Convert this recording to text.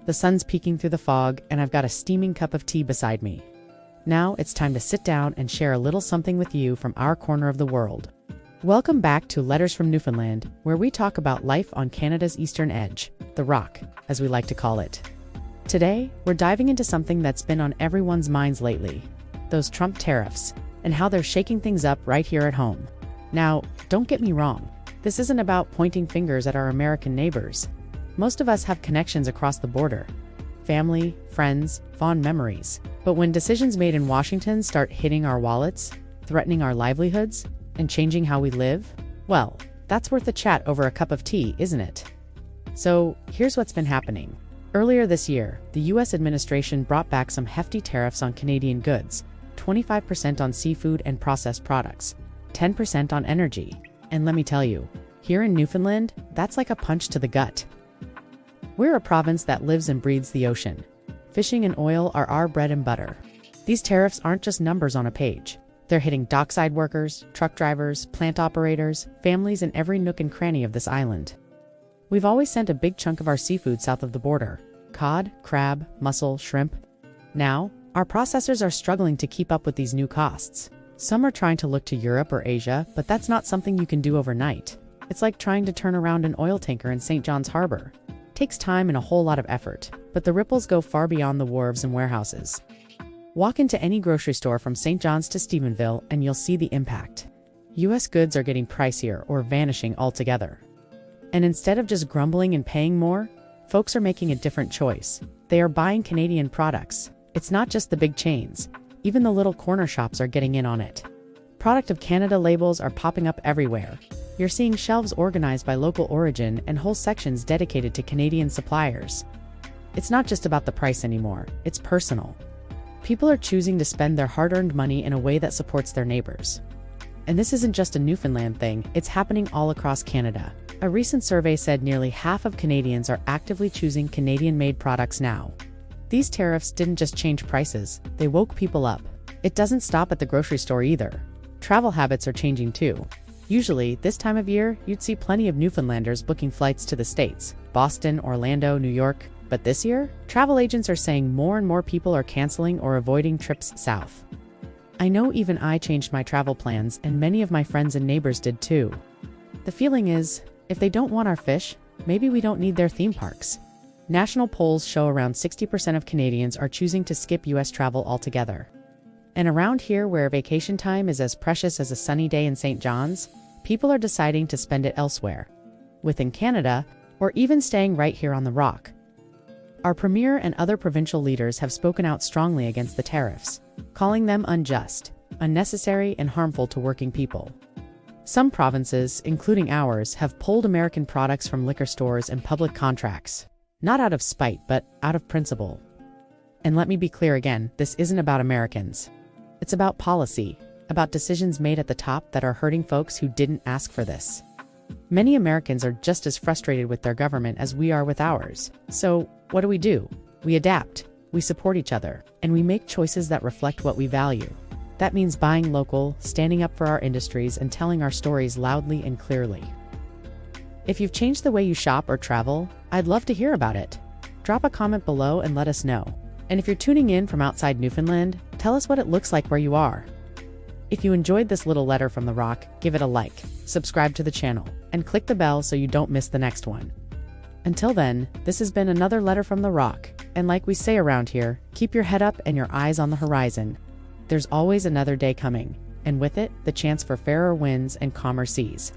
The sun's peeking through the fog, and I've got a steaming cup of tea beside me. Now it's time to sit down and share a little something with you from our corner of the world. Welcome back to Letters from Newfoundland, where we talk about life on Canada's eastern edge, the Rock, as we like to call it. Today, we're diving into something that's been on everyone's minds lately, those Trump tariffs, and how they're shaking things up right here at home. Now, don't get me wrong, this isn't about pointing fingers at our American neighbors. Most of us have connections across the border. Family, friends, fond memories. But when decisions made in Washington start hitting our wallets, threatening our livelihoods, and changing how we live, well, that's worth a chat over a cup of tea, isn't it? So, here's what's been happening. Earlier this year, the US administration brought back some hefty tariffs on Canadian goods, 25% on seafood and processed products, 10% on energy. And let me tell you, here in Newfoundland, that's like a punch to the gut. We're a province that lives and breathes the ocean. Fishing and oil are our bread and butter. These tariffs aren't just numbers on a page. They're hitting dockside workers, truck drivers, plant operators, families in every nook and cranny of this island. We've always sent a big chunk of our seafood south of the border: cod, crab, mussel, shrimp. Now, our processors are struggling to keep up with these new costs. Some are trying to look to Europe or Asia, but that's not something you can do overnight. It's like trying to turn around an oil tanker in St. John's Harbor. It takes time and a whole lot of effort, but the ripples go far beyond the wharves and warehouses. Walk into any grocery store from St. John's to Stephenville and you'll see the impact. US goods are getting pricier or vanishing altogether. And instead of just grumbling and paying more, folks are making a different choice. They are buying Canadian products. It's not just the big chains. Even the little corner shops are getting in on it. Product of Canada labels are popping up everywhere. You're seeing shelves organized by local origin and whole sections dedicated to Canadian suppliers. It's not just about the price anymore, it's personal. People are choosing to spend their hard-earned money in a way that supports their neighbors. And this isn't just a Newfoundland thing, it's happening all across Canada. A recent survey said nearly half of Canadians are actively choosing Canadian-made products now. These tariffs didn't just change prices, they woke people up. It doesn't stop at the grocery store either. Travel habits are changing too. Usually, this time of year, you'd see plenty of Newfoundlanders booking flights to the States, Boston, Orlando, New York. But this year, travel agents are saying more and more people are canceling or avoiding trips south. I know even I changed my travel plans, and many of my friends and neighbors did too. The feeling is, if they don't want our fish, maybe we don't need their theme parks. National polls show around 60% of Canadians are choosing to skip US travel altogether. And around here, where vacation time is as precious as a sunny day in St. John's, people are deciding to spend it elsewhere, within Canada, or even staying right here on the Rock. Our premier and other provincial leaders have spoken out strongly against the tariffs, calling them unjust, unnecessary, and harmful to working people. Some provinces, including ours, have pulled American products from liquor stores and public contracts, not out of spite, but out of principle. And let me be clear again, this isn't about Americans. It's about policy, about decisions made at the top that are hurting folks who didn't ask for this. Many Americans are just as frustrated with their government as we are with ours. So, what do? We adapt, we support each other, and we make choices that reflect what we value. That means buying local, standing up for our industries, and telling our stories loudly and clearly. If you've changed the way you shop or travel, I'd love to hear about it. Drop a comment below and let us know. And if you're tuning in from outside Newfoundland, tell us what it looks like where you are. If you enjoyed this little letter from the Rock, give it a like, subscribe to the channel, and click the bell so you don't miss the next one. Until then, this has been another letter from the Rock, and like we say around here, keep your head up and your eyes on the horizon. There's always another day coming, and with it, the chance for fairer winds and calmer seas.